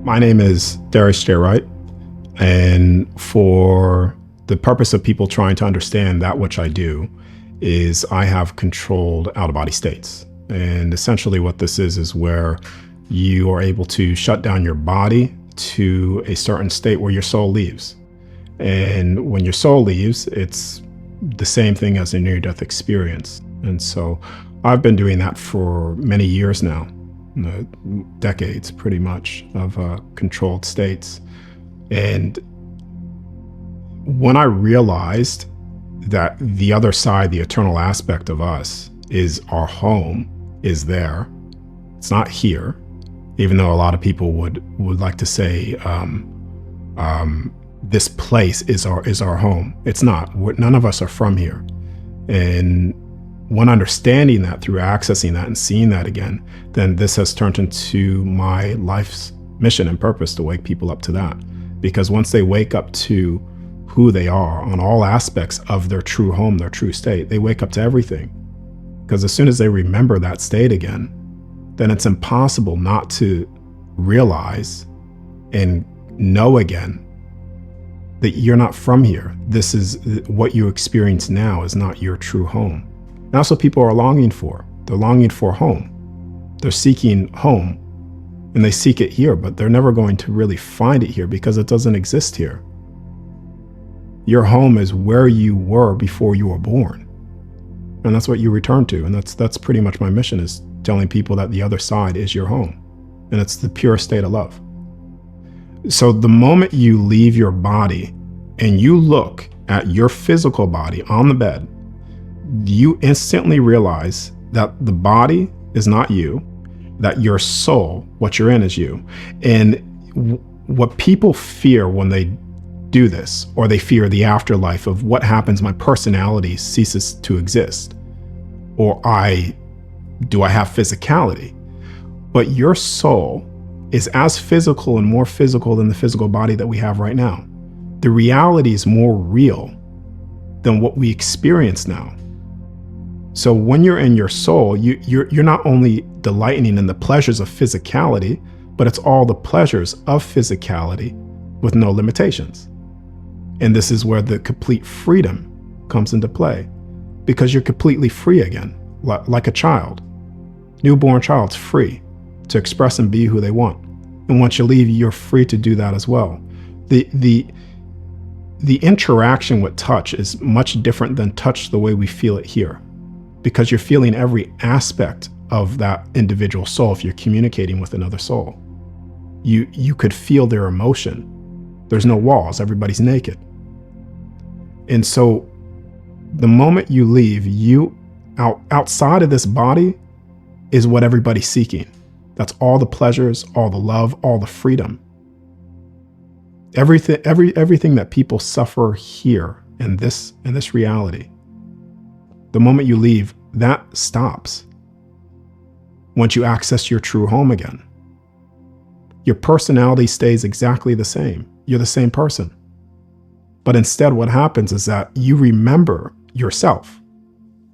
My name is Darius J. Wright, and for the purpose of people trying to understand that which I do is I have controlled out-of-body states. And essentially what this is where you are able to shut down your body to a certain state where your soul leaves. And when your soul leaves, it's the same thing as a near-death experience. And so I've been doing that for many years now. Decades pretty much of controlled states. And when I realized that the other side, the eternal aspect of us, is our home, is there, it's not here, even though a lot of people would like to say this place is our home. It's not. None of us are from here. And when understanding that, through accessing that and seeing that again, then this has turned into my life's mission and purpose to wake people up to that. Because once they wake up to who they are on all aspects of their true home, their true state, they wake up to everything. Because as soon as they remember that state again, then it's impossible not to realize and know again that you're not from here. This is what you experience now is not your true home. That's what people are longing for. They're longing for home. They're seeking home, and they seek it here, but they're never going to really find it here because it doesn't exist here. Your home is where you were before you were born. And that's what you return to. And that's pretty much my mission, is telling people that the other side is your home. And it's the pure state of love. So the moment you leave your body and you look at your physical body on the bed, you instantly realize that the body is not you, that your soul, what you're in, is you. And what people fear when they do this, or they fear the afterlife of what happens, my personality ceases to exist, or do I have physicality? But your soul is as physical and more physical than the physical body that we have right now. The reality is more real than what we experience now. So when you're in your soul, you're not only delighting in the pleasures of physicality, but it's all the pleasures of physicality with no limitations. And this is where the complete freedom comes into play, because you're completely free again, like a child. Newborn child's free to express and be who they want. And once you leave, you're free to do that as well. The interaction with touch is much different than touch the way we feel it here, because you're feeling every aspect of that individual soul if you're communicating with another soul. You could feel their emotion. There's no walls, everybody's naked. And so the moment you leave, outside of this body is what everybody's seeking. That's all the pleasures, all the love, all the freedom. Everything that people suffer here in this reality. The moment you leave, that stops. Once you access your true home again, your personality stays exactly the same. You're the same person. But instead, what happens is that you remember yourself,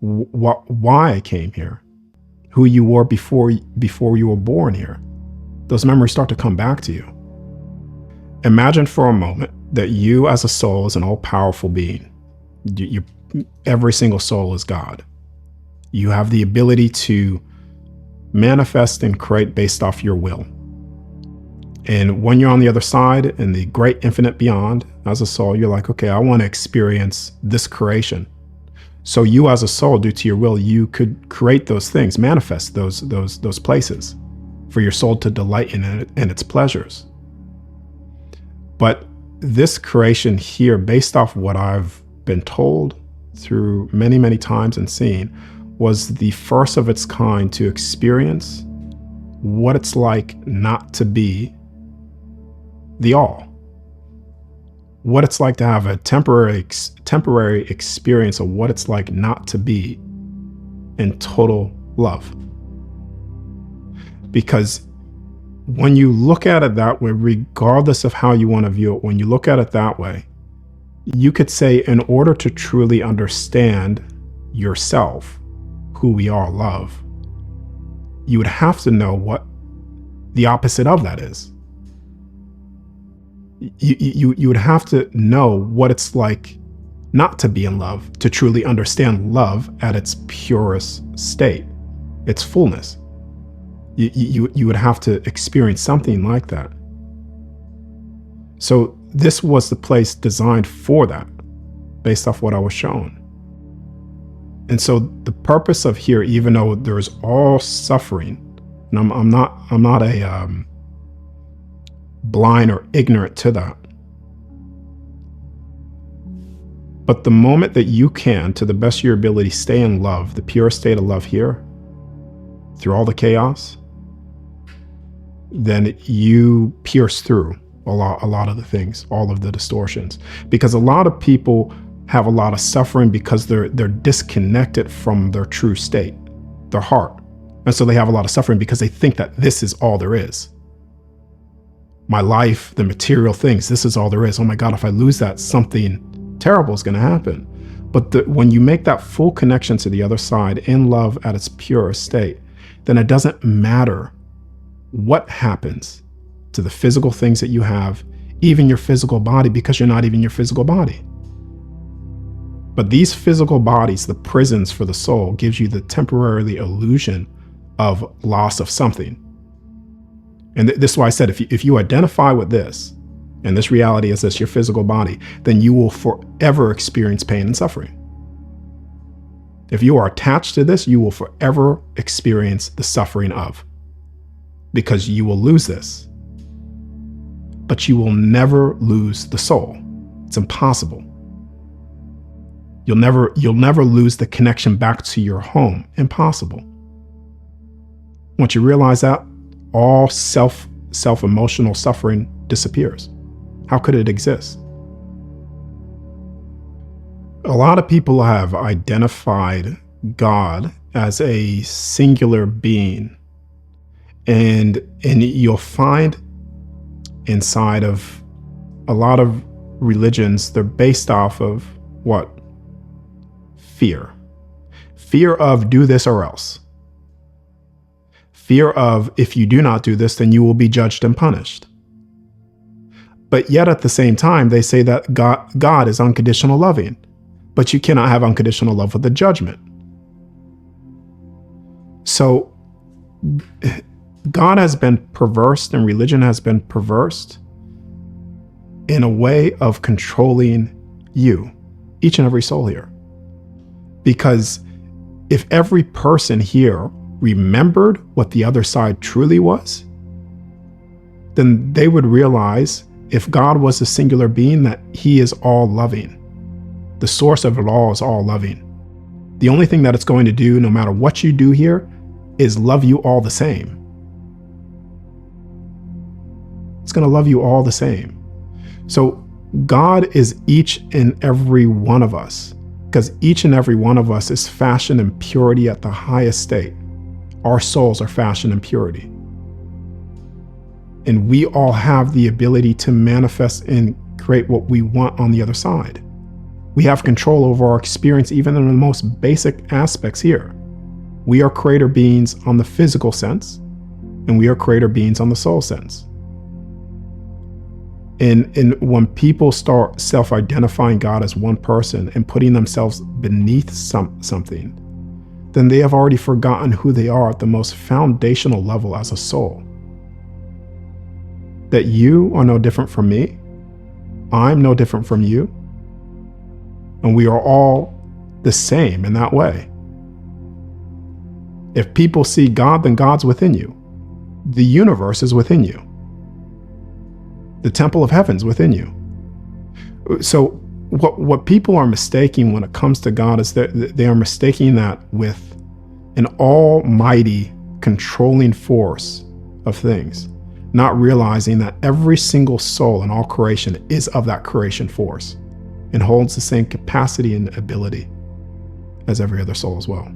why I came here, who you were before you were born here. Those memories start to come back to you. Imagine for a moment that you as a soul is an all-powerful being. Every single soul is God. You have the ability to manifest and create based off your will. And when you're on the other side, in the great infinite beyond, as a soul, you're like, okay, I want to experience this creation. So you as a soul, due to your will, you could create those things, manifest those places for your soul to delight in it and its pleasures. But this creation here, based off what I've been told through many, many times and seen, was the first of its kind to experience what it's like not to be the all. What it's like to have a temporary experience of what it's like not to be in total love. Because when you look at it that way, regardless of how you want to view it, when you look at it that way, you could say, in order to truly understand yourself, who we are, love, you would have to know what the opposite of that is. You would have to know what it's like not to be in love, to truly understand love at its purest state, its fullness. You would have to experience something like that. So this was the place designed for that, based off what I was shown. And so the purpose of here, even though there's all suffering, and I'm not a blind or ignorant to that, but the moment that you can, to the best of your ability, stay in love, the pure state of love here, through all the chaos, then you pierce through a lot of the things, all of the distortions. Because a lot of people have a lot of suffering because they're disconnected from their true state, their heart. And so they have a lot of suffering because they think that this is all there is. My life, the material things, this is all there is. Oh my God, if I lose that, something terrible is going to happen. But when you make that full connection to the other side in love at its purest state, then it doesn't matter what happens to the physical things that you have, even your physical body, because you're not even your physical body. But these physical bodies, the prisons for the soul, gives you the temporary illusion of loss of something. And this is why I said, if you identify with this, and this reality is this, your physical body, then you will forever experience pain and suffering. If you are attached to this, you will forever experience the suffering of, because you will lose this. But you will never lose the soul. It's impossible. You'll never lose the connection back to your home. Impossible. Once you realize that, all self-emotional suffering disappears. How could it exist? A lot of people have identified God as a singular being. And you'll find inside of a lot of religions, they're based off of what? Fear. Fear of do this or else. Fear of if you do not do this, then you will be judged and punished. But yet at the same time, they say that God is unconditional loving, but you cannot have unconditional love with a judgment. So God has been perverse and religion has been perverse in a way of controlling you, each and every soul here. Because if every person here remembered what the other side truly was, then they would realize if God was a singular being, that he is all loving. The source of it all is all loving. The only thing that it's going to do, no matter what you do here, is love you all the same. It's going to love you all the same. So God is each and every one of us, because each and every one of us is fashioned in purity at the highest state. Our souls are fashioned in purity. And we all have the ability to manifest and create what we want on the other side. We have control over our experience, even in the most basic aspects here. We are creator beings on the physical sense, and we are creator beings on the soul sense. And when people start self-identifying God as one person and putting themselves beneath something, then they have already forgotten who they are at the most foundational level as a soul. That you are no different from me, I'm no different from you, and we are all the same in that way. If people see God, then God's within you. The universe is within you. The temple of heaven's within you. So what people are mistaking when it comes to God is that they are mistaking that with an almighty controlling force of things, not realizing that every single soul in all creation is of that creation force and holds the same capacity and ability as every other soul as well.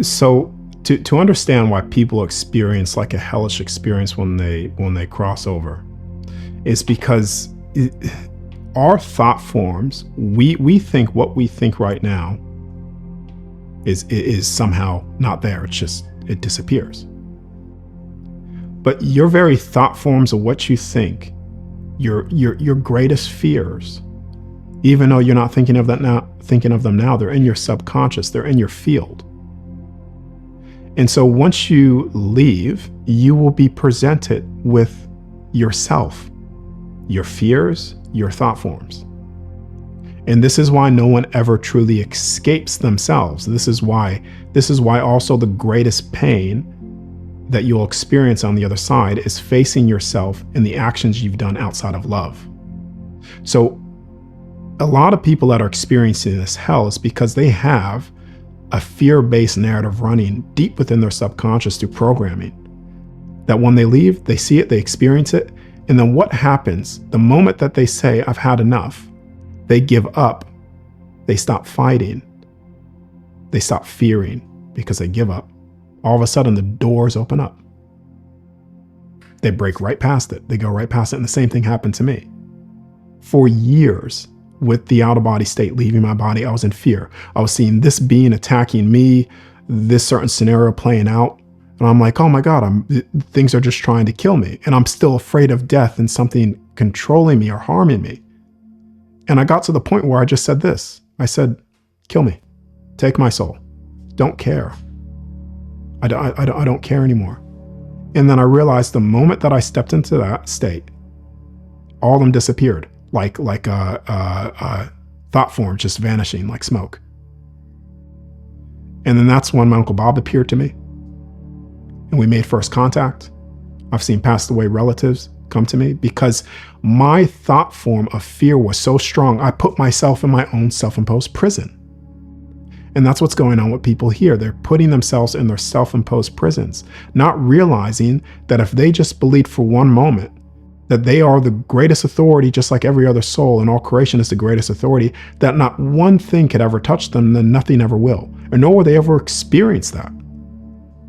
So to understand why people experience like a hellish experience when they cross over, is because our thought forms, we think what we think right now is somehow not there. It disappears. But your very thought forms of what you think your greatest fears, even though you're not thinking of them now, they're in your subconscious, they're in your field. And so once you leave, you will be presented with yourself, your fears, your thought forms. And this is why no one ever truly escapes themselves. This is why also the greatest pain that you'll experience on the other side is facing yourself and the actions you've done outside of love. So a lot of people that are experiencing this hell is because they have a fear-based narrative running deep within their subconscious through programming. That when they leave, they see it, they experience it, and then what happens the moment that they say, I've had enough, they give up, they stop fighting, they stop fearing because they give up. All of a sudden, the doors open up. They break right past it. They go right past it. And the same thing happened to me. For years, with the out-of-body state leaving my body, I was in fear. I was seeing this being attacking me, this certain scenario playing out. And I'm like, oh my God, things are just trying to kill me. And I'm still afraid of death and something controlling me or harming me. And I got to the point where I just said this. I said, kill me. Take my soul. Don't care. I don't care anymore. And then I realized the moment that I stepped into that state, all of them disappeared, like a thought form just vanishing like smoke. And then that's when my Uncle Bob appeared to me, and we made first contact. I've seen passed away relatives come to me because my thought form of fear was so strong, I put myself in my own self-imposed prison. And that's what's going on with people here. They're putting themselves in their self-imposed prisons, not realizing that if they just believed for one moment that they are the greatest authority, just like every other soul and all creation is the greatest authority, that not one thing could ever touch them, then nothing ever will. Or nor will they ever experience that.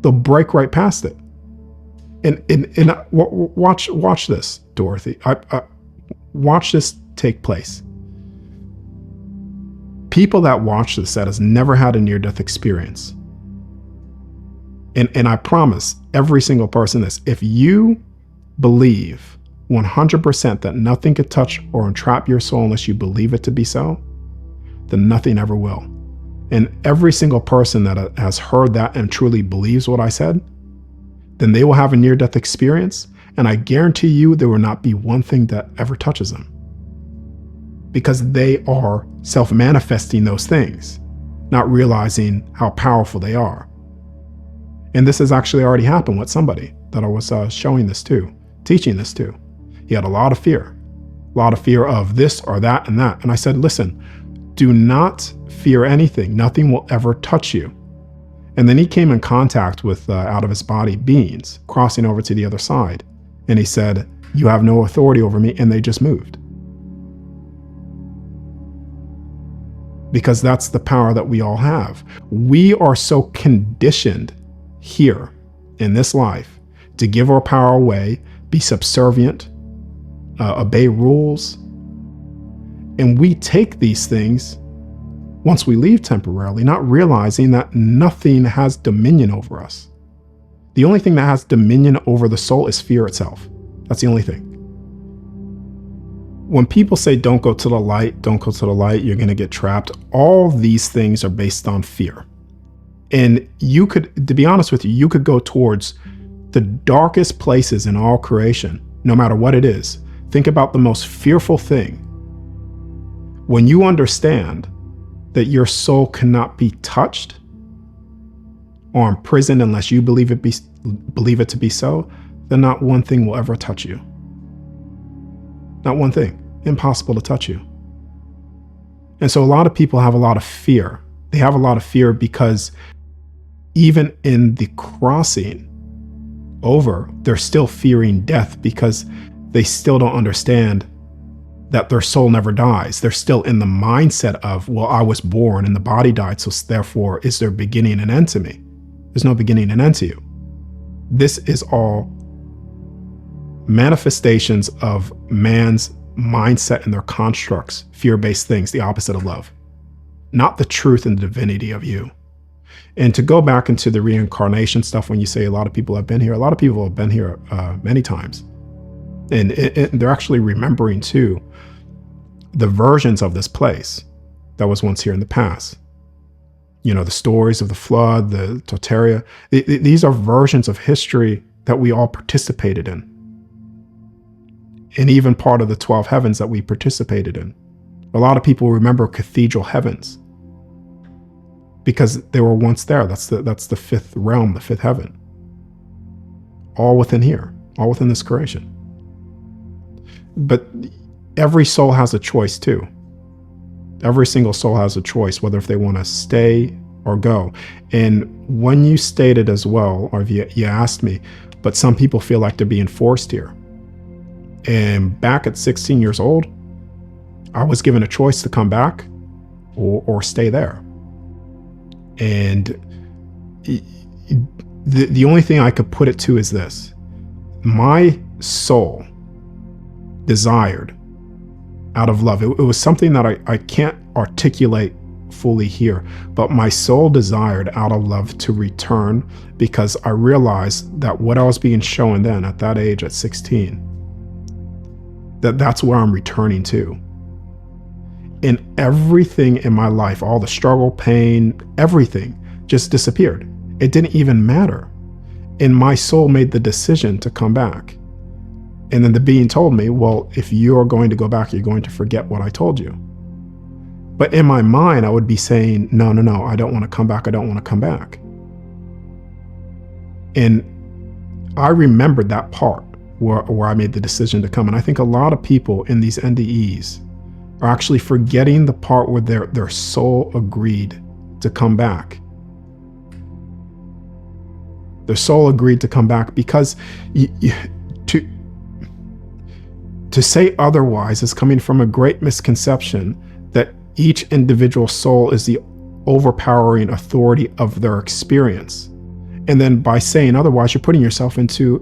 They'll break right past it. And watch this, Dorothy. Watch this take place. People that watch this that has never had a near-death experience, and I promise every single person this, if you believe 100% that nothing could touch or entrap your soul unless you believe it to be so, then nothing ever will. And every single person that has heard that and truly believes what I said, then they will have a near-death experience, and I guarantee you there will not be one thing that ever touches them. Because they are self-manifesting those things, not realizing how powerful they are. And this has actually already happened with somebody that I was showing this to, teaching this to. He had a lot of fear of this or that and that. And I said, listen, do not fear anything. Nothing will ever touch you. And then he came in contact with out of his body beings crossing over to the other side. And he said, you have no authority over me. And they just moved. Because that's the power that we all have. We are so conditioned here in this life to give our power away, be subservient, obey rules. And we take these things once we leave temporarily, not realizing that nothing has dominion over us. The only thing that has dominion over the soul is fear itself. That's the only thing. When people say, don't go to the light, you're going to get trapped. All these things are based on fear. And you could, to be honest with you, you could go towards the darkest places in all creation, no matter what it is. Think about the most fearful thing. When you understand that your soul cannot be touched or imprisoned unless you believe it to be so, then not one thing will ever touch you. Not one thing. Impossible to touch you. And so a lot of people have a lot of fear. They have a lot of fear because even in the crossing over, they're still fearing death because they still don't understand that their soul never dies. They're still in the mindset of, well, I was born and the body died, so therefore is there beginning and end to me? There's no beginning and end to you. This is all manifestations of man's mindset and their constructs, fear-based things, the opposite of love, not the truth and the divinity of you. And to go back into the reincarnation stuff, when you say a lot of people have been here, a lot of people have been here many times. And they're actually remembering too the versions of this place that was once here in the past. You know, the stories of the flood, the Tartaria. These are versions of history that we all participated in. And even part of the 12 heavens that we participated in. A lot of people remember cathedral heavens because they were once there. That's the fifth realm, the fifth heaven. All within here, all within this creation. But every soul has a choice too. Every single soul has a choice, whether if they want to stay or go. And when you stated as well, or you asked me, but some people feel like they're being forced here. And back at 16 years old, I was given a choice to come back or stay there. And the only thing I could put it to is this. My soul desired out of love. It was something that I can't articulate fully here, but my soul desired out of love to return because I realized that what I was being shown then at that age, at 16, that's where I'm returning to. And everything in my life, all the struggle, pain, everything just disappeared. It didn't even matter. And my soul made the decision to come back. And then the being told me, well, if you're going to go back, you're going to forget what I told you. But in my mind, I would be saying, no, I don't want to come back. I don't want to come back. And I remembered that part where I made the decision to come. And I think a lot of people in these NDEs are actually forgetting the part where their soul agreed to come back. Their soul agreed to come back because to say otherwise is coming from a great misconception that each individual soul is the overpowering authority of their experience. And then by saying otherwise, you're putting yourself into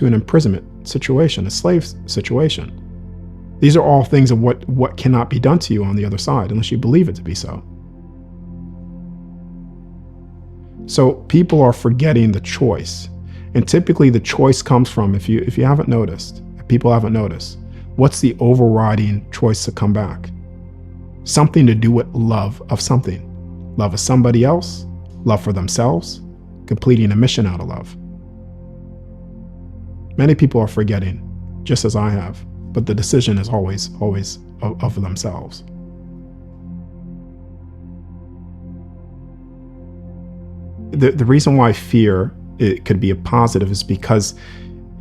an imprisonment situation, a slave situation. These are all things of what cannot be done to you on the other side unless you believe it to be so. So people are forgetting the choice. And typically the choice comes from, if you haven't noticed, people haven't noticed, what's the overriding choice to come back? Something to do with love of something. Love of somebody else, love for themselves, completing a mission out of love. Many people are forgetting, just as I have, but the decision is always of themselves. The reason why fear it could be a positive is because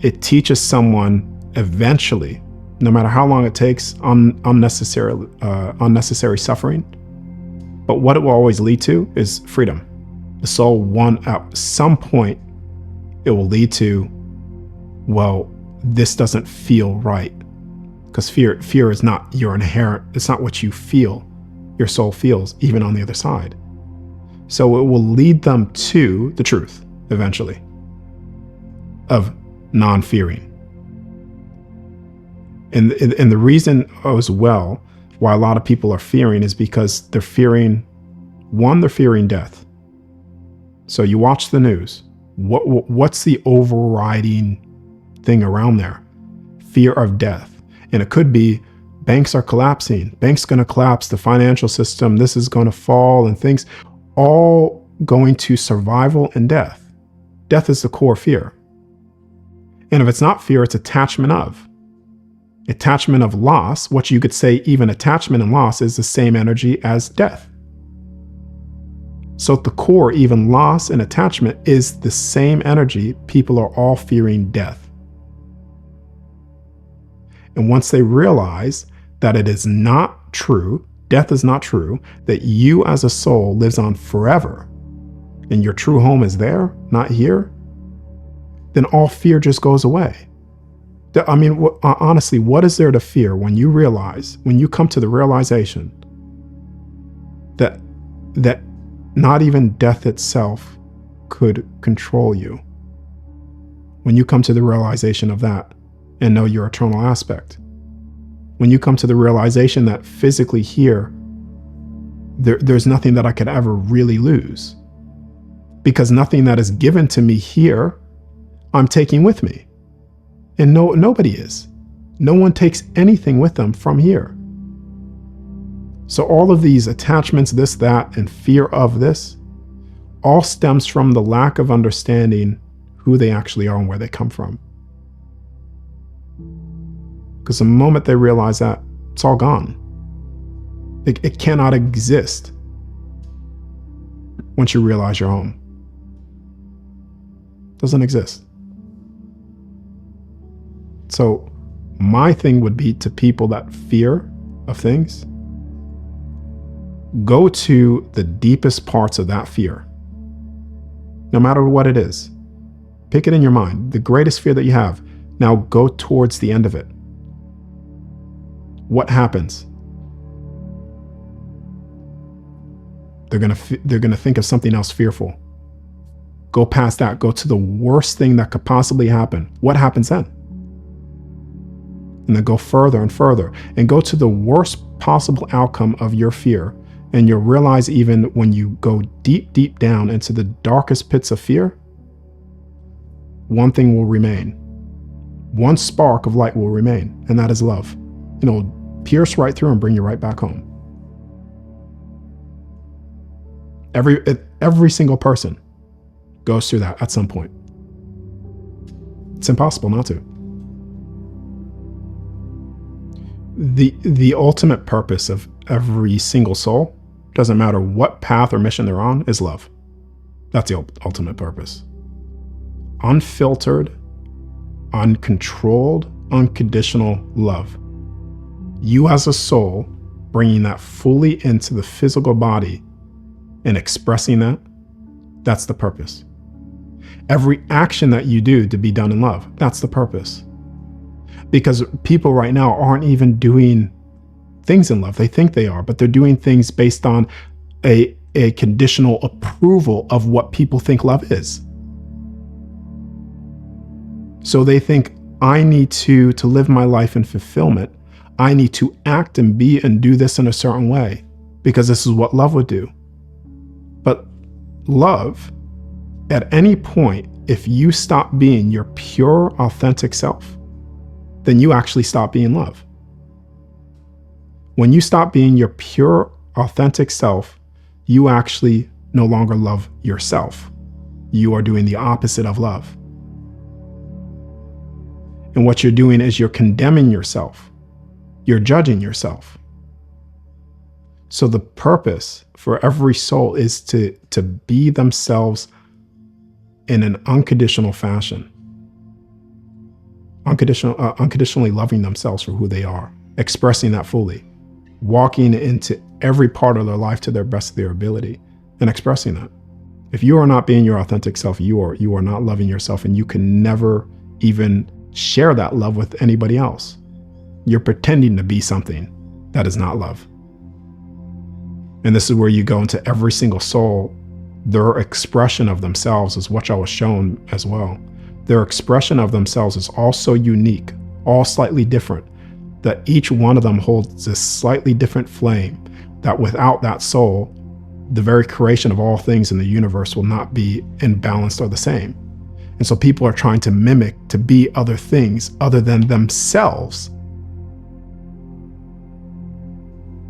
it teaches someone eventually, no matter how long it takes, unnecessary suffering. But what it will always lead to is freedom. The soul, at some point, it will lead to, well, this doesn't feel right. Because fear is not your inherent, it's not what you feel, your soul feels, even on the other side. So it will lead them to the truth, eventually, of non-fearing. And the reason as well why a lot of people are fearing is because they're fearing death. So you watch the news. What's the overriding thing around there? Fear of death. And it could be banks are collapsing. Banks going to collapse. The financial system, this is going to fall, and things all going to survival and death. Death is the core fear. And if it's not fear, it's attachment of. Attachment of loss, what you could say even attachment and loss is the same energy as death. So at the core, even loss and attachment is the same energy. People are all fearing death. And once they realize that it is not true, death is not true, that you as a soul lives on forever, and your true home is there, not here, then all fear just goes away. I mean, honestly, what is there to fear when you come to the realization that not even death itself could control you? When you come to the realization of that and know your eternal aspect, when you come to the realization that physically here, there's nothing that I could ever really lose, because nothing that is given to me here, I'm taking with me. And nobody is. No one takes anything with them from here. So all of these attachments, this, that, and fear of this, all stems from the lack of understanding who they actually are and where they come from. Because the moment they realize that, it's all gone. It cannot exist once you realize you're home. It doesn't exist. So my thing would be to people that fear of things, go to the deepest parts of that fear, no matter what it is. Pick it in your mind, the greatest fear that you have. Now go towards the end of it. What happens? They're gonna think of something else fearful. Go past that. Go to the worst thing that could possibly happen. What happens then? And then go further and further, and go to the worst possible outcome of your fear. And you'll realize, even when you go deep, deep down into the darkest pits of fear, one thing will remain. One spark of light will remain, and that is love. And it'll pierce right through and bring you right back home. Every single person goes through that at some point. It's impossible not to. The ultimate purpose of every single soul, doesn't matter what path or mission they're on, is love. That's the ultimate purpose. Unfiltered, uncontrolled, unconditional love. You as a soul, bringing that fully into the physical body and expressing that, that's the purpose. Every action that you do to be done in love, that's the purpose. Because people right now aren't even doing things in love. They think they are, but they're doing things based on a conditional approval of what people think love is. So they think, I need to live my life in fulfillment. I need to act and be and do this in a certain way because this is what love would do. But love, at any point, if you stop being your pure, authentic self, then you actually stop being love. When you stop being your pure, authentic self, you actually no longer love yourself. You are doing the opposite of love. And what you're doing is you're condemning yourself. You're judging yourself. So the purpose for every soul is to be themselves in an unconditional fashion. Unconditionally loving themselves for who they are, expressing that fully, walking into every part of their life to their best of their ability and expressing that. If you are not being your authentic self, you are not loving yourself, and you can never even share that love with anybody else. You're pretending to be something that is not love. And this is where you go into every single soul. Their expression of themselves is what I was shown as well. Their expression of themselves is all so unique, all slightly different, that each one of them holds this slightly different flame, that without that soul, the very creation of all things in the universe will not be in balance or the same. And so people are trying to mimic, to be other things other than themselves.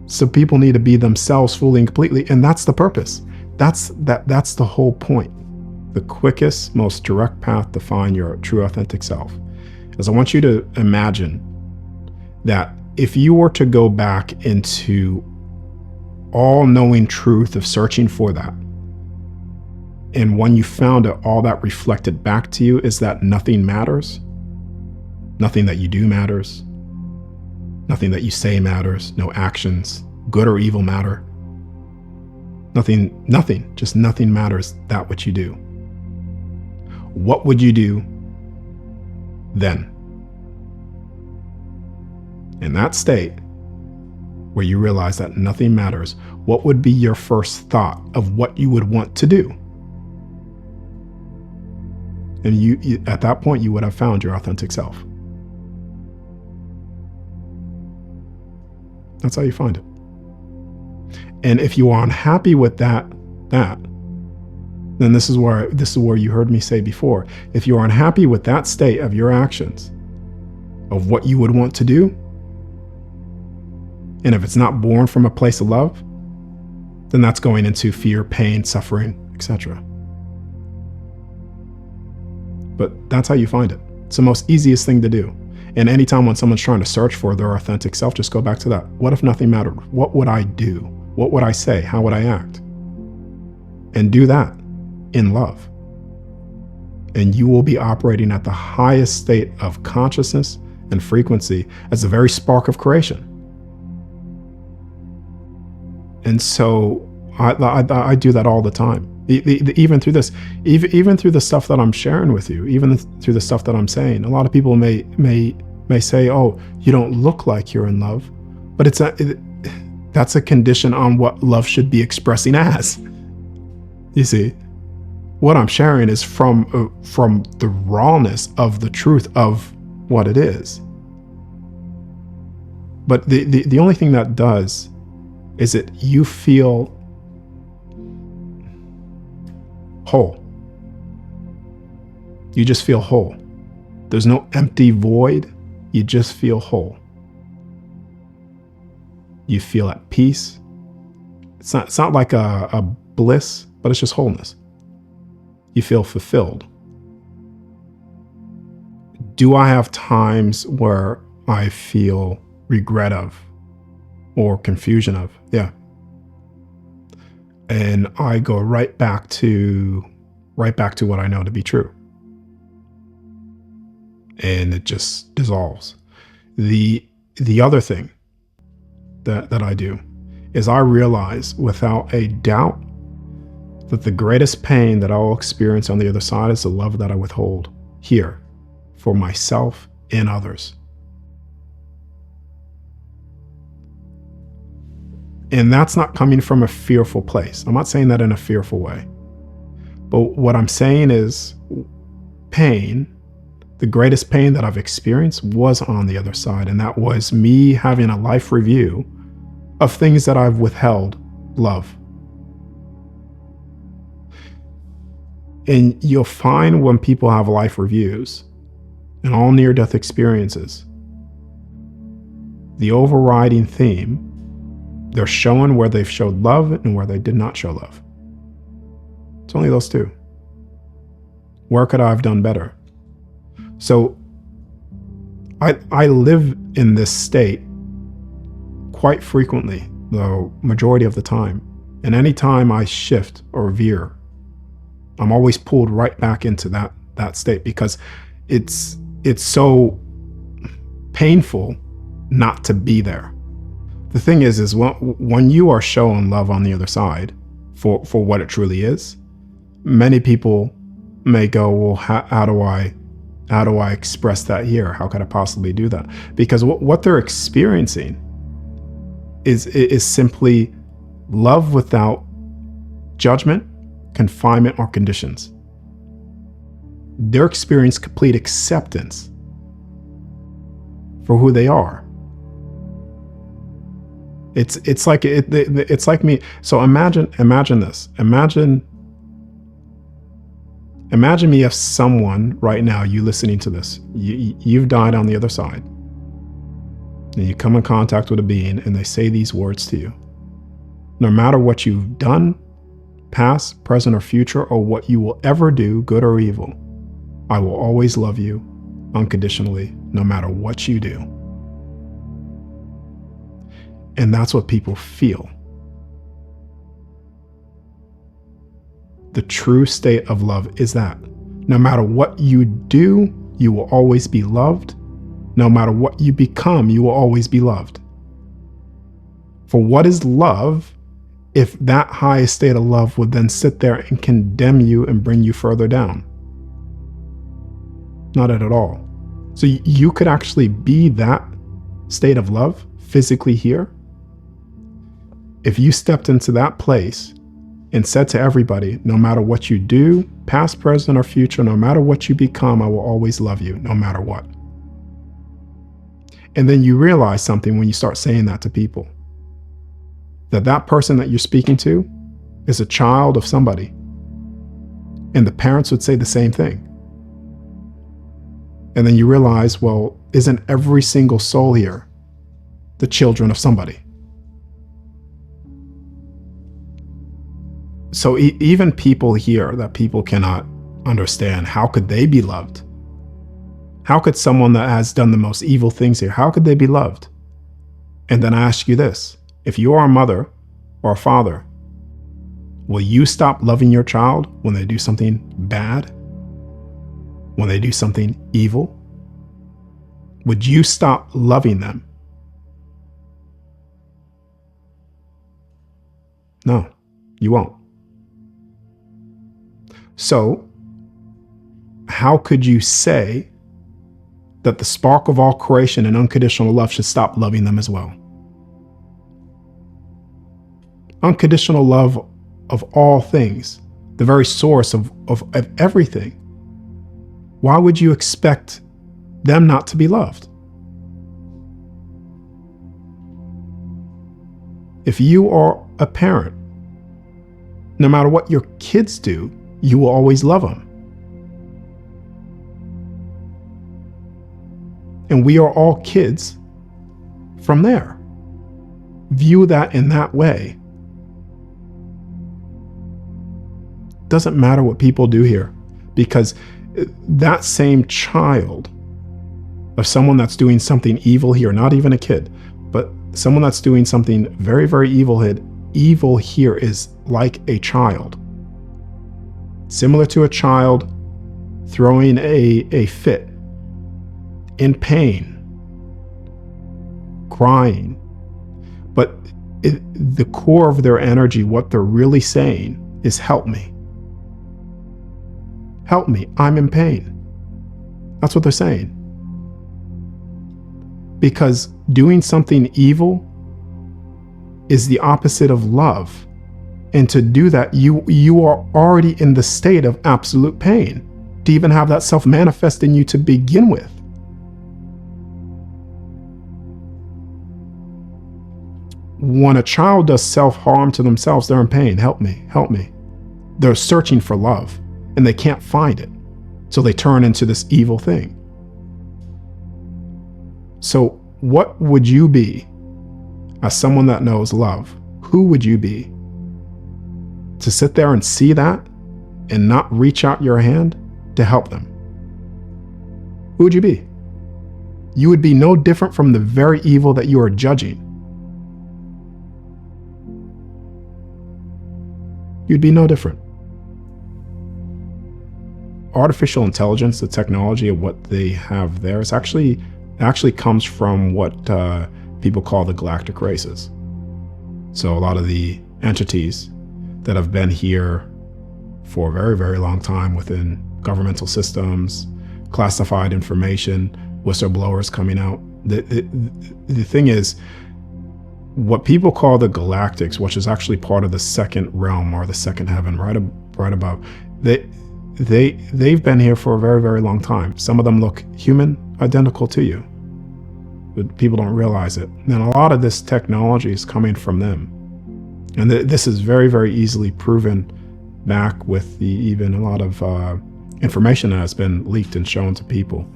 So people need to be themselves fully and completely, and that's the purpose. That's the whole point. The quickest, most direct path to find your true authentic self is I want you to imagine that if you were to go back into all-knowing truth of searching for that, and when you found it, all that reflected back to you is that nothing matters. Nothing that you do matters. Nothing that you say matters. No actions, good or evil, matter. Nothing, just nothing matters, that which you do. What would you do then? In that state where you realize that nothing matters, what would be your first thought of what you would want to do? And you at that point, you would have found your authentic self. That's how you find it. And if you are unhappy with that, then this is where you heard me say before. If you are unhappy with that state of your actions, of what you would want to do, and if it's not born from a place of love, then that's going into fear, pain, suffering, etc. But that's how you find it. It's the most easiest thing to do. And anytime when someone's trying to search for their authentic self, just go back to that. What if nothing mattered? What would I do? What would I say? How would I act? And do that in love. And you will be operating at the highest state of consciousness and frequency as the very spark of creation. And so I do that all the time. Even through this, even through the stuff that I'm sharing with you, even through the stuff that I'm saying, a lot of people may say, "Oh, you don't look like you're in love," but that's a condition on what love should be expressing as. You see, what I'm sharing is from the rawness of the truth of what it is. But the only thing that does is that you feel whole. You just feel whole. There's no empty void. You just feel whole. You feel at peace. It's not like a bliss, but it's just wholeness. You feel fulfilled. Do I have times where I feel regret of or confusion of? Yeah. And I go right back to what I know to be true. And it just dissolves. The other thing that I do is I realize without a doubt that the greatest pain that I'll experience on the other side is the love that I withhold here for myself and others. And that's not coming from a fearful place. I'm not saying that in a fearful way. But what I'm saying is pain, the greatest pain that I've experienced was on the other side. And that was me having a life review of things that I've withheld love. And you'll find when people have life reviews and all near-death experiences, the overriding theme, they're showing where they've showed love and where they did not show love. It's only those two. Where could I have done better? So I live in this state quite frequently, the majority of the time. And anytime I shift or veer, I'm always pulled right back into that state because it's so painful not to be there. The thing is when you are showing love on the other side for what it truly is, many people may go, well, how do I express that here? How could I possibly do that? Because what they're experiencing is simply love without judgment, confinement, or conditions. They're experiencing complete acceptance for who they are. It's like me. So imagine this. Imagine me as someone right now, you listening to this, you've died on the other side, and you come in contact with a being and they say these words to you. No matter what you've done, past, present, or future, or what you will ever do, good or evil, I will always love you unconditionally, no matter what you do. And that's what people feel. The true state of love is that no matter what you do, you will always be loved. No matter what you become, you will always be loved. For what is love if that highest state of love would then sit there and condemn you and bring you further down? Not at all. So you could actually be that state of love physically here if you stepped into that place and said to everybody, no matter what you do, past, present, or future, no matter what you become, I will always love you, no matter what. And then you realize something when you start saying that to people, that person that you're speaking to is a child of somebody. And the parents would say the same thing. And then you realize, well, isn't every single soul here the children of somebody? So even people here that people cannot understand, how could they be loved? How could someone that has done the most evil things here, how could they be loved? And then I ask you this, if you are a mother or a father, will you stop loving your child when they do something bad? When they do something evil? Would you stop loving them? No, you won't. So, how could you say that the spark of all creation and unconditional love should stop loving them as well? Unconditional love of all things, the very source of everything. Why would you expect them not to be loved? If you are a parent, no matter what your kids do, you will always love them. And we are all kids from there. View that in that way. Doesn't matter what people do here, because that same child of someone that's doing something evil here, not even a kid, but someone that's doing something very, very evil here is like a child. Similar to a child throwing a fit, in pain, crying. But the core of their energy, what they're really saying is, help me. Help me, I'm in pain. That's what they're saying. Because doing something evil is the opposite of love. And to do that, you are already in the state of absolute pain, to even have that self-manifest in you to begin with. When a child does self-harm to themselves, they're in pain. Help me, help me. They're searching for love, and they can't find it. So they turn into this evil thing. So what would you be as someone that knows love? Who would you be to sit there and see that and not reach out your hand to help them? Who would you be? You would be no different from the very evil that you are judging. You'd be no different. Artificial intelligence, the technology of what they have there, is actually comes from what people call the galactic races. So a lot of the entities that have been here for a very, very long time within governmental systems, classified information, whistleblowers coming out. The thing is, what people call the galactics, which is actually part of the second realm or the second heaven, right above, they've been here for a very, very long time. Some of them look human, identical to you, but people don't realize it. And a lot of this technology is coming from them. And this is very, very easily proven back with even a lot of information that has been leaked and shown to people.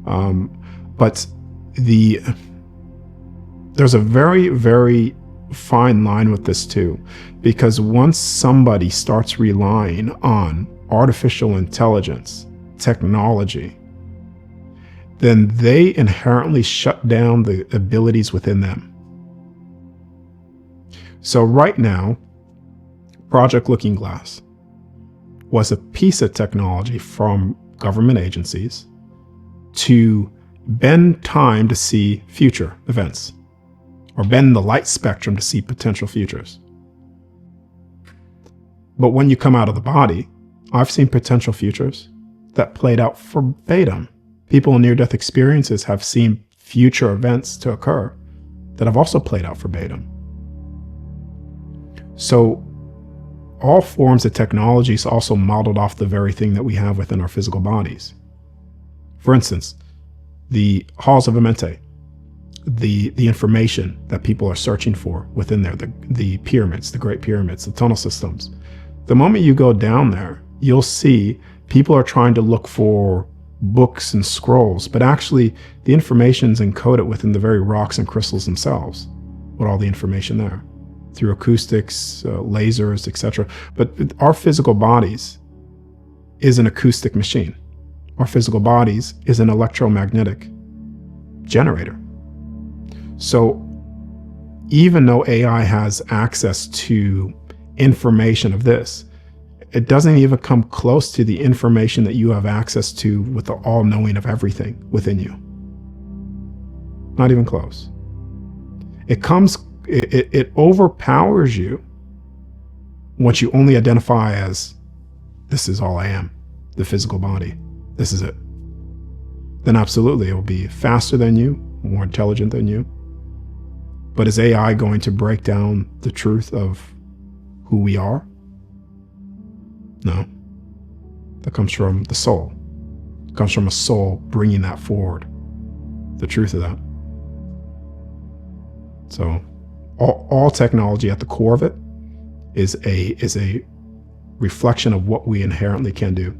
But there's a very, very fine line with this too, because once somebody starts relying on artificial intelligence, technology, then they inherently shut down the abilities within them. So right now, Project Looking Glass was a piece of technology from government agencies to bend time to see future events, or bend the light spectrum to see potential futures. But when you come out of the body, I've seen potential futures that played out verbatim. People in near-death experiences have seen future events to occur that have also played out verbatim. So all forms of technology is also modeled off the very thing that we have within our physical bodies. For instance, the halls of Amenti, the information that people are searching for within there, the pyramids, the great pyramids, the tunnel systems. The moment you go down there, you'll see people are trying to look for books and scrolls, but actually the information is encoded within the very rocks and crystals themselves, with all the information there, through acoustics, lasers, etc. But our physical bodies is an acoustic machine. Our physical bodies is an electromagnetic generator. So even though AI has access to information of this, it doesn't even come close to the information that you have access to with the all-knowing of everything within you. Not even close. It overpowers you once you only identify as, this is all I am, the physical body. This is it. Then absolutely, it will be faster than you, more intelligent than you. But is AI going to break down the truth of who we are? No. That comes from the soul. It comes from a soul bringing that forward, the truth of that. So all technology at the core of it is a reflection of what we inherently can do.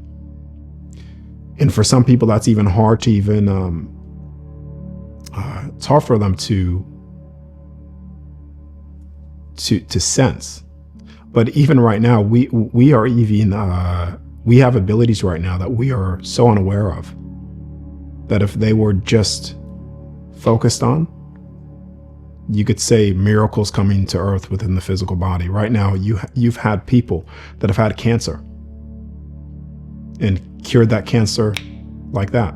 And for some people, that's even hard to even, it's hard for them to sense. But even right now, we are even, we have abilities right now that we are so unaware of, that if they were just focused on, you could say miracles coming to earth within the physical body. Right now, you've had people that have had cancer and cured that cancer like that,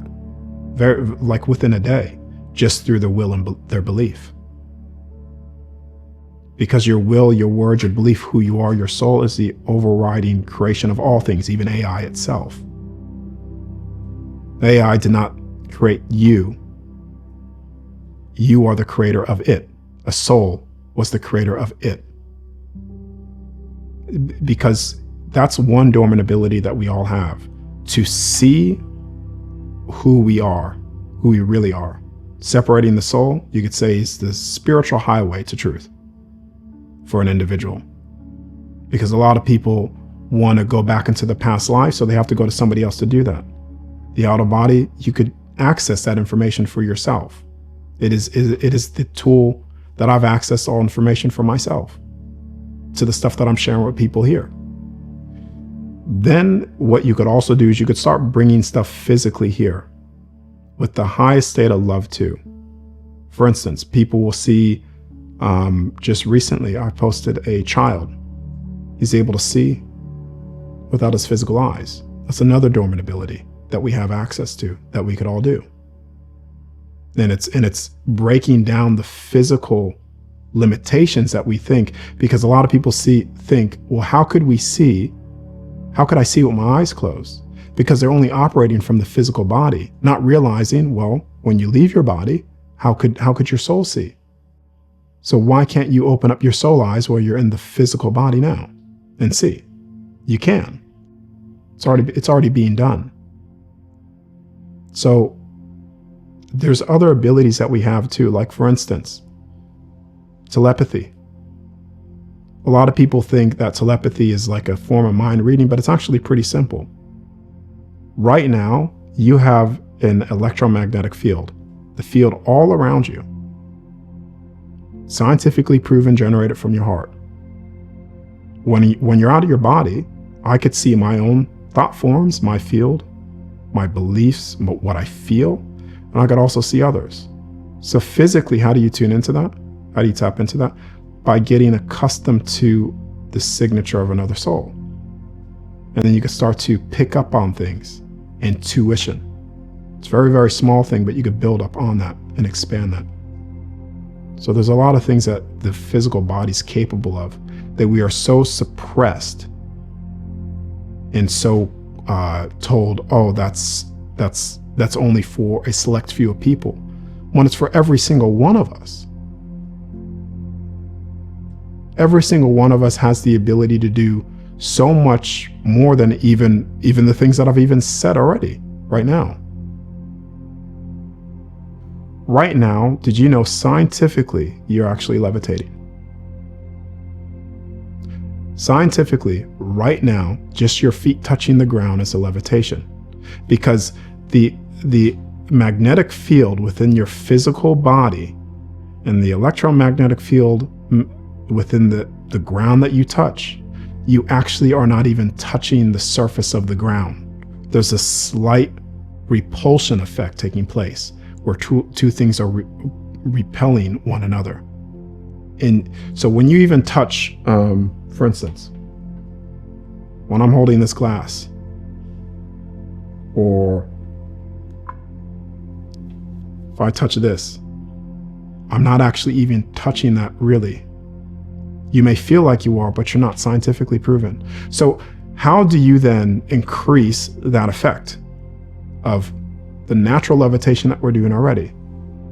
like within a day, just through their will and their belief. Because your will, your words, your belief, who you are, your soul is the overriding creation of all things, even AI itself. AI did not create you. You are the creator of it. A soul was the creator of it. Because that's one dormant ability that we all have, to see who we are, who we really are. Separating the soul, you could say, is the spiritual highway to truth for an individual. Because a lot of people want to go back into the past life, so they have to go to somebody else to do that. The outer body, you could access that information for yourself. It is the tool that I've accessed all information for myself, to the stuff that I'm sharing with people here. Then what you could also do is you could start bringing stuff physically here with the highest state of love too. For instance, people will see, just recently I posted a child. He's able to see without his physical eyes. That's another dormant ability that we have access to, that we could all do. And it's breaking down the physical limitations that we think, because a lot of people think, well, how could I see with my eyes closed? Because they're only operating from the physical body, not realizing, well, when you leave your body, how could your soul see? So why can't you open up your soul eyes while you're in the physical body now and see? You can. It's already being done. So there's other abilities that we have too, like for instance, telepathy. A lot of people think that telepathy is like a form of mind reading, but it's actually pretty simple. Right now, you have an electromagnetic field, the field all around you, scientifically proven, generated from your heart. When you're out of your body, I could see my own thought forms, my field, my beliefs, what I feel, and I could also see others. So physically, how do you tune into that? How do you tap into that? By getting accustomed to the signature of another soul. And then you can start to pick up on things. Intuition. It's a very, very small thing, but you could build up on that and expand that. So there's a lot of things that the physical body's capable of that we are so suppressed and so told, oh, that's only for a select few of people, when it's for every single one of us. Every single one of us has the ability to do so much more than even the things that I've even said already right now. Right now, did you know scientifically you're actually levitating? Scientifically, right now, just your feet touching the ground is a levitation, because the magnetic field within your physical body and the electromagnetic field within the ground that you touch, you actually are not even touching the surface of the ground. There's a slight repulsion effect taking place where two things are repelling one another. And so when you even touch, for instance, when I'm holding this glass, or if I touch this, I'm not actually even touching that really. You may feel like you are, but you're not scientifically proven. So how do you then increase that effect of the natural levitation that we're doing already?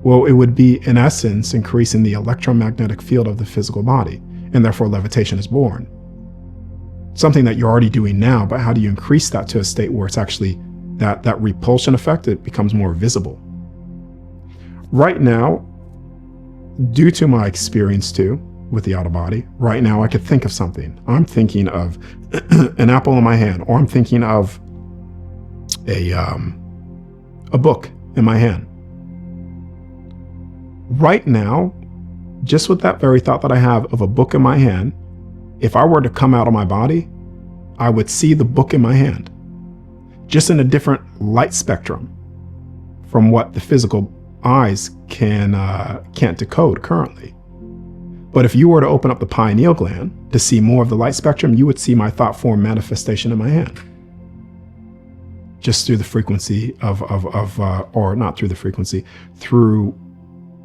Well, it would be, in essence, increasing the electromagnetic field of the physical body, and therefore levitation is born. Something that you're already doing now, but how do you increase that to a state where it's actually that repulsion effect, it becomes more visible? Right now, due to my experience too with the outer body, right now I could think of something. I'm thinking of an apple in my hand, or I'm thinking of a book in my hand. Right now, just with that very thought that I have of a book in my hand, if I were to come out of my body, I would see the book in my hand, just in a different light spectrum from what the physical eyes can't decode currently. But if you were to open up the pineal gland to see more of the light spectrum, you would see my thought form manifestation in my hand, just through the frequency or not through the frequency, through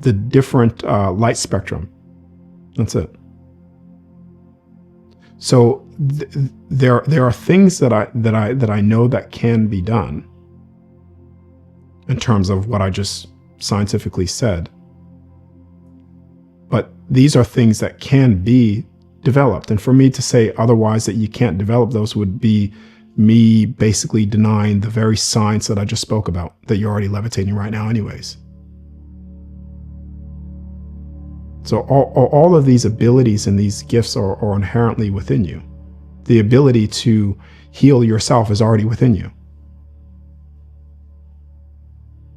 the different light spectrum. That's it. So there are things that I know that can be done in terms of what I just scientifically said. But these are things that can be developed. And for me to say otherwise, that you can't develop those, would be me basically denying the very science that I just spoke about, that you're already levitating right now anyways. So all of these abilities and these gifts are inherently within you. The ability to heal yourself is already within you.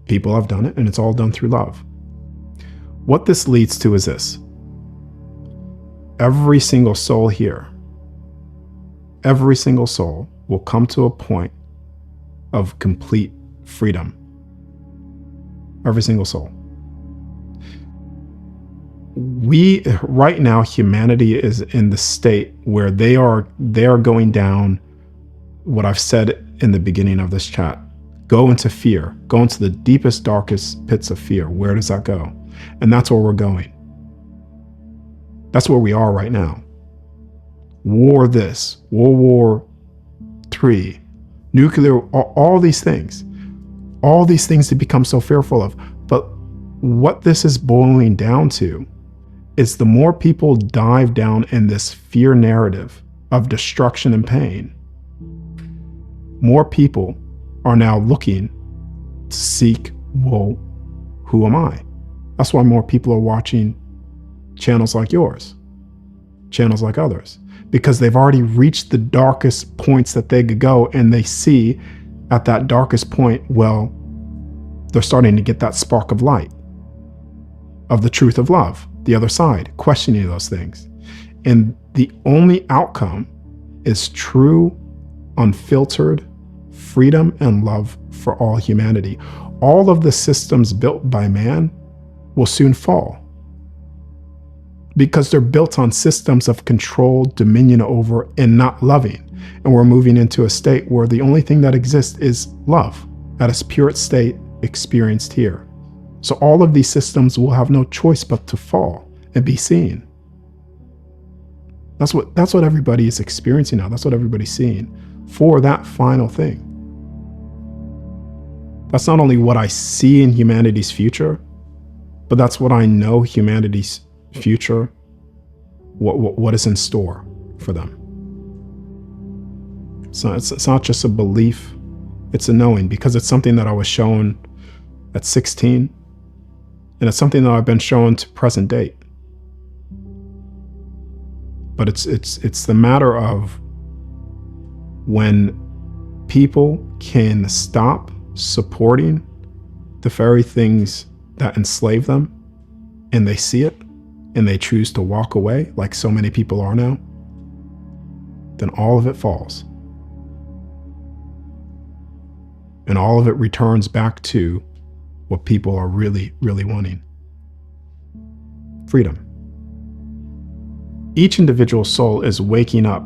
People have done it, and it's all done through love. What this leads to is this. Every single soul here, every single soul will come to a point of complete freedom. Every single soul. Right now, humanity is in the state where they are going down what I've said in the beginning of this chat. Go into fear, go into the deepest, darkest pits of fear. Where does that go? And that's where we're going. That's where we are right now. War this, World War III, nuclear, all these things to become so fearful of. But what this is boiling down to is the more people dive down in this fear narrative of destruction and pain, more people are now looking to seek, well, who am I? That's why more people are watching channels like yours, channels like others, because they've already reached the darkest points that they could go, and they see at that darkest point, well, they're starting to get that spark of light, of the truth of love, the other side, questioning those things. And the only outcome is true, unfiltered freedom and love for all humanity. All of the systems built by man will soon fall, because they're built on systems of control, dominion over, and not loving. And we're moving into a state where the only thing that exists is love at its purest state experienced here. So all of these systems will have no choice but to fall and be seen. That's what everybody is experiencing now. That's what everybody's seeing for that final thing. That's not only what I see in humanity's future, but that's what I know humanity's future, what is in store for them. So it's not just a belief, it's a knowing, because it's something that I was shown at 16, and it's something that I've been shown to present date. But it's the matter of when people can stop supporting the very things that enslave them, and they see it, and they choose to walk away like so many people are now, then all of it falls. And all of it returns back to what people are really, really wanting. Freedom. Each individual soul is waking up,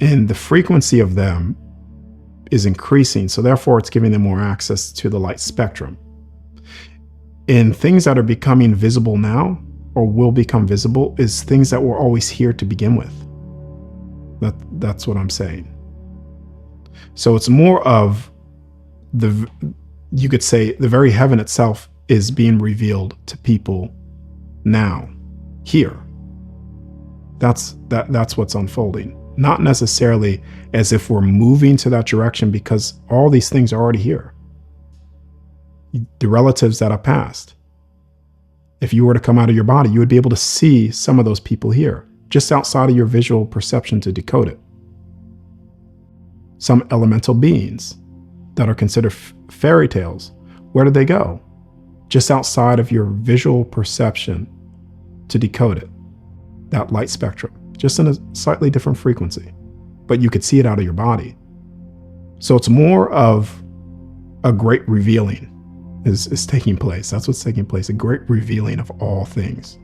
and the frequency of them is increasing, so therefore it's giving them more access to the light spectrum. And things that are becoming visible now, or will become visible, is things that were always here to begin with. That's what I'm saying. So it's more of you could say the very heaven itself is being revealed to people now, here. That's what's unfolding. Not necessarily as if we're moving to that direction, because all these things are already here. The relatives that have passed. If you were to come out of your body, you would be able to see some of those people here, just outside of your visual perception to decode it. Some elemental beings that are considered fairy tales, where did they go? Just outside of your visual perception to decode it. That light spectrum, just in a slightly different frequency, but you could see it out of your body. So it's more of a great revealing is taking place. That's what's taking place, a great revealing of all things.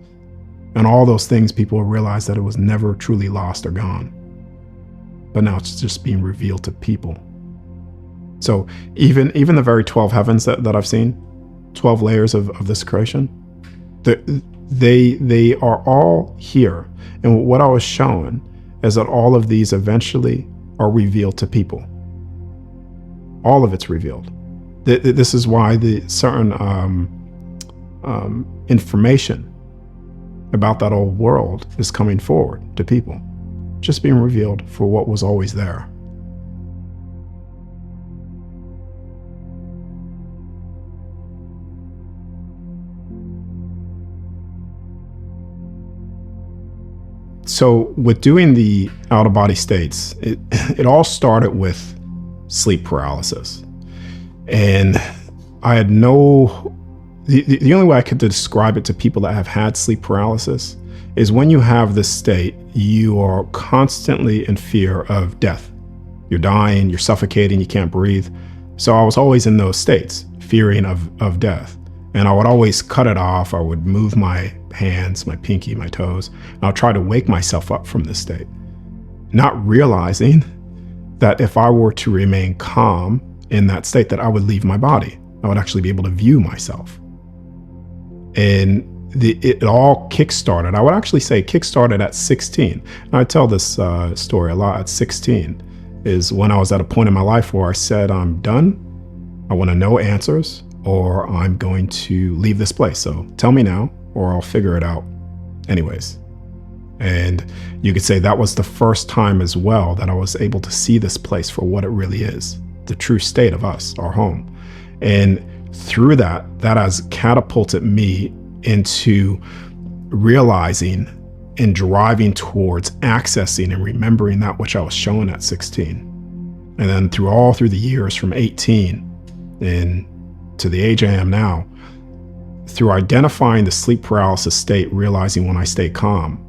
And all those things, people realize that it was never truly lost or gone. But now it's just being revealed to people. So even the very 12 heavens that I've seen, 12 layers of this creation, they are all here. And what I was shown is that all of these eventually are revealed to people. All of it's revealed. This is why the certain information about that old world is coming forward to people, just being revealed for what was always there. So with doing the out-of-body states, it all started with sleep paralysis. And I had the only way I could describe it to people that have had sleep paralysis is when you have this state, you are constantly in fear of death. You're dying, you're suffocating, you can't breathe. So I was always in those states, fearing of death. And I would always cut it off. I would move my hands, my pinky, my toes, and I'll try to wake myself up from this state, not realizing that if I were to remain calm in that state, that I would leave my body. I would actually be able to view myself. And it all kickstarted. I would actually say kickstarted at 16. And I tell this story a lot. At 16 is when I was at a point in my life where I said, I'm done. I want to know answers, or I'm going to leave this place. So tell me now, or I'll figure it out anyways. And you could say that was the first time as well that I was able to see this place for what it really is, the true state of us, our home. And through that has catapulted me into realizing and driving towards accessing and remembering that which I was shown at 16. And then through the years from 18 and to the age I am now, through identifying the sleep paralysis state, realizing when I stay calm,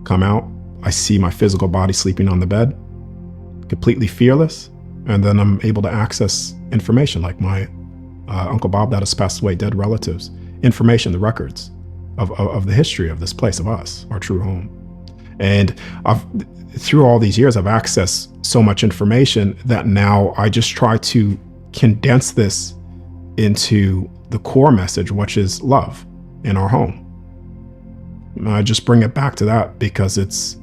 come out, I see my physical body sleeping on the bed, completely fearless, and then I'm able to access information like my Uncle Bob that has passed away, dead relatives, information, the records of the history of this place, of us, our true home. And through all these years, I've accessed so much information that now I just try to condense this into the core message, which is love in our home. And I just bring it back to that because it's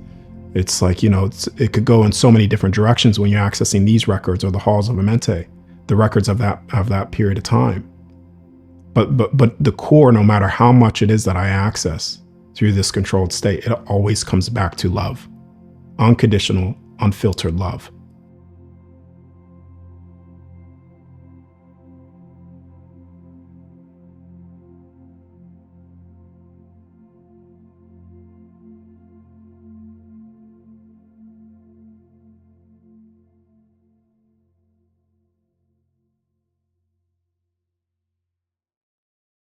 like, it could go in so many different directions when you're accessing these records or the halls of Amente, the records of that period of time. But the core, no matter how much it is that I access through this controlled state, it always comes back to love, unconditional, unfiltered love.